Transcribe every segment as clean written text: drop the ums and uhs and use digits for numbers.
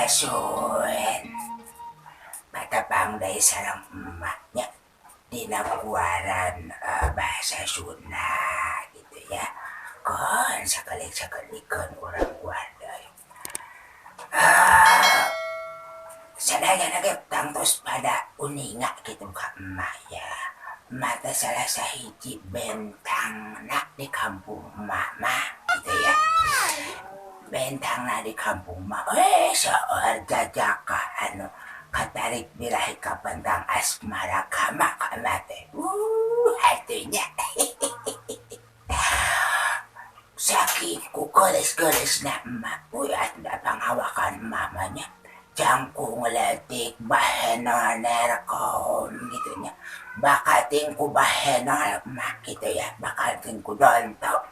Asun, matapang day sarang emaknya dinakuaran bahasa Sunda gitu ya. Kan sekali-sekali kan orang Wanda. Sadaya nagtangtos pada uninga gitu ka emak ya. Mata salah sahiji bentang nak di kampung mama gitu ya. Bentang na di kampung mama soal jajaka anu katarik birahi ka bentang asmara kama teh. Artinya saking ku gelis-gelis na emak at na pangawakan mamanya jangkung letik bahena nerkon gitu nya. Bakating ku bahena emak gitu ya, bakating ku dontok.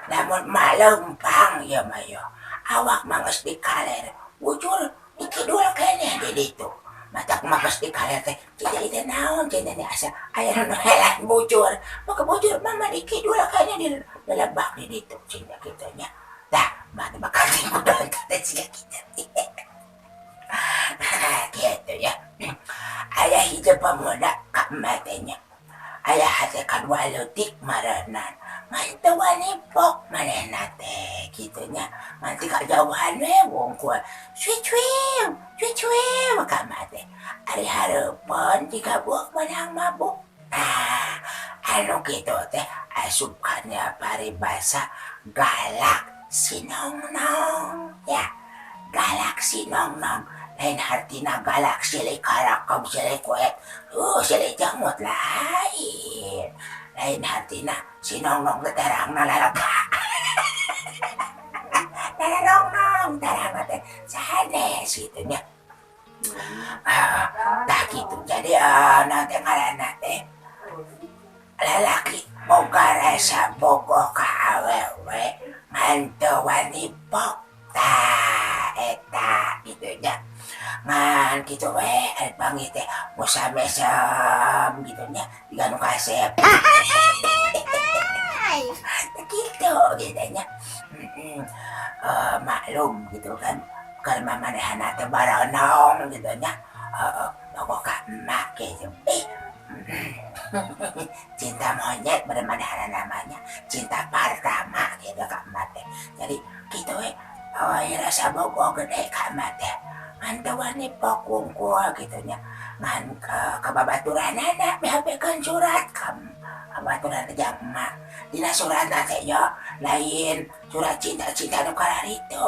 Namun malempang ya mayo, awak mangas di kaler, bujur dikidul kene di ditu. Matak mangas di kaler teh, tidak ide naon cina ni asa ayah helan bujur, maka bujur mama dikidul kene di lebak di ditu cina gitu nya. Dah, mana bakating ku dontok teh cina kita. Gitu ya. Ayah hidup pemuda kak matanya. Ayah hati kan walutik maranan. Mantawan ipok manena teh gitunya. Nanti kak jauhan wong kuat. Switwim kak mate. Ari harapan jika buak menang mabuk. Nah, anu gitu teh asupannya paribasa galak sinong-nong ya. Galak sinong-nong. Lain hartina galaksi le karakam sile kuet. Sile jamut lain. Lain hartina sinong-nong terang nalaraka. Nalarong-nong terang teh sanes gitu nya. Tak gitu jadi nanti ngaranna teh lalaki boga rasa bogoh ka awewe mantuan ipok ta eta gitu nya. Ngan gitu panggil teh musa-mesam gitu nya diganu kasep. Gitu nya. Maklum gitu kan kalau mamanehana teh baronong gitu nya. Pokoknya emak gitu. Cinta monyet bener-bener namanya cinta pertama gitu kak emak teh. Jadi gitu rasa bogoh gede kak emak teh. Mantawan ni pokungku gitu nya. Ngan kebabaturan anak bihabekan surat kabaturan jang emak. Dina surat teh yo lain surat cinta-cinta nu kararitu.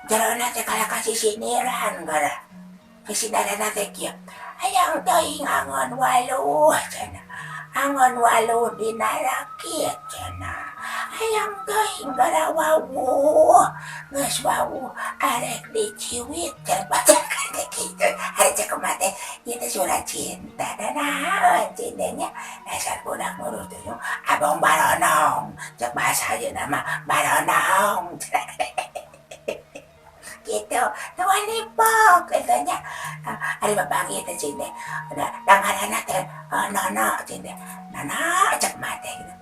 Jarona teh kala kasih siniran gara. Kesindaran teh kieu. Hayang teuing angon waluh cenah. Angon waluh dina rakit cenah. Hayang teuing gara wawuh. Geus wawuh arek diciwit cenah bacakan teh kitu. Ari cek mate ieu teh surat cinta da naon cintanya. Dasar budak nurut teh abang baronong. Cek bahasa ayeuna mah baronong. Gitu, tuan ipok katanya. Ari babagi teh cinte. Dangarana teh nono cinte. Nono cek mate gitu.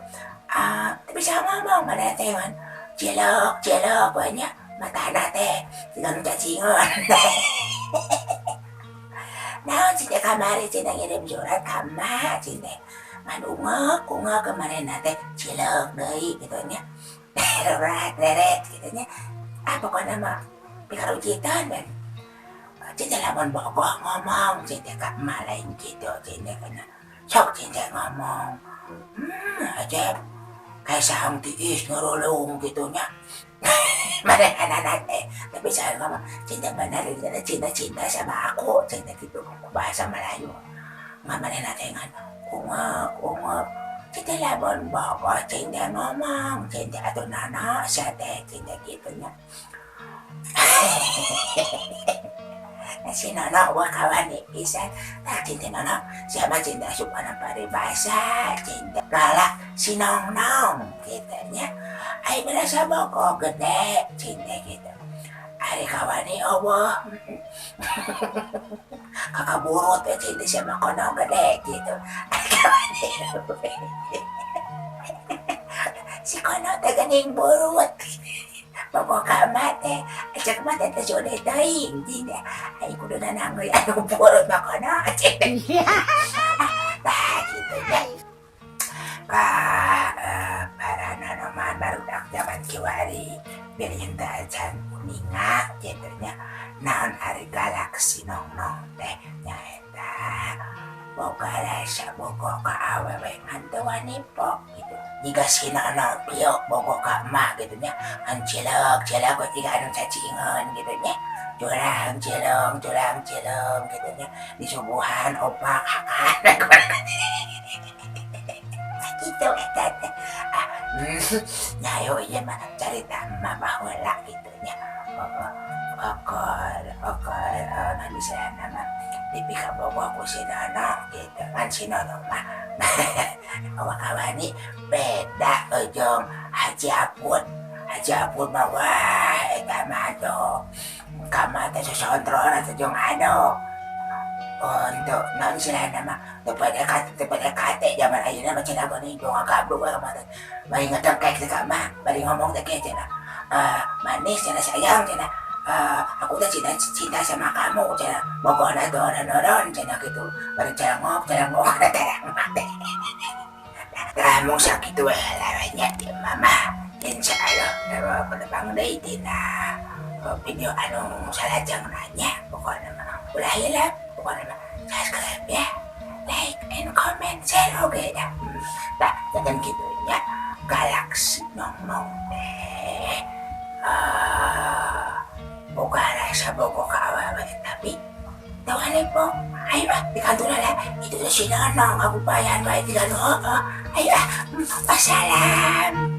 Bisa ngomong mana teh kan. Cilok banyak matana teh dengan cacingan. Naon cinte kamari cinte ngirim surat kama cinte. Man ungek kemarin teh cilok deui gitu nya. Reret gitu nya. Pokoknya mah pikarujitan dan cinta lamun bogoh ngomong cinta kak emak lain gitu cinta kena sok cinta ngomong aja kayak saham tiis ngerulung gitu nya. Mana anak-anak tapi saya ngomong cinta benar cinta sama aku cinta gitu bahasa Melayu nggak mana dengan ungep cinta lamun bogoh cinta ngomong cinta atau nana sate cinta gitu nya. Si Nono wah kawan nih bisa tak cinta Nono siapa cinta supana paribasa cinta galak si nong kitanya ay berasa bogoh gede cinta gitu ari kawan nih Allah kakak burut ya cinta sama kono gede gitu ari kawan nih si kono teh gening burut. Pokoknya mate cek mah teh sudah teuing tina ai kudu nanangeuy anu purut makana cek teh tah kitu nya ka para nanoman barudak zaman kiwari bilin teh acan kuninga kitu nya naon ari galaksi nong-nong teh nyaeta boga rasa boga ka awewe ngantuan ipok gitu jika sinana piok boga ka emak gitu nya an cilek we tiga anu cacingan gitu nya curang cilong gitu nya di subuhan opak hakan gitu eta teh nyayo ieu mah carita emak baheula gitu nya okor nanti saya nama dipika bawa aku si Nono gitu kan si Nono mah kawan ini beda ujung Haji Apun mah wah eta mah atuh kamata sesondron atau jong ado untuk non sila nama PDKT zaman ayeuna mah cenah geuning jong kablu kamata bari ngetekek teh mah bari ngomong teh kieu cenah manis cenah sayang cenah aku udah cinta sama kamu cina pokoknya doron cina gitu baru celengok ada terang mati kamu sakit tuh lawannya di mama insya Allah kalau penebang deh tina video anu salah jangan nanya pokoknya mah ulah hilang pokoknya mah subscribe ya like and comment share oke dah tak jangan gitu ya galaksi nong deh buka rasa boko ka awewe tapi tawane po ayo di kantor lah itu si Nono aku bayan baik di kantor ayo wassalam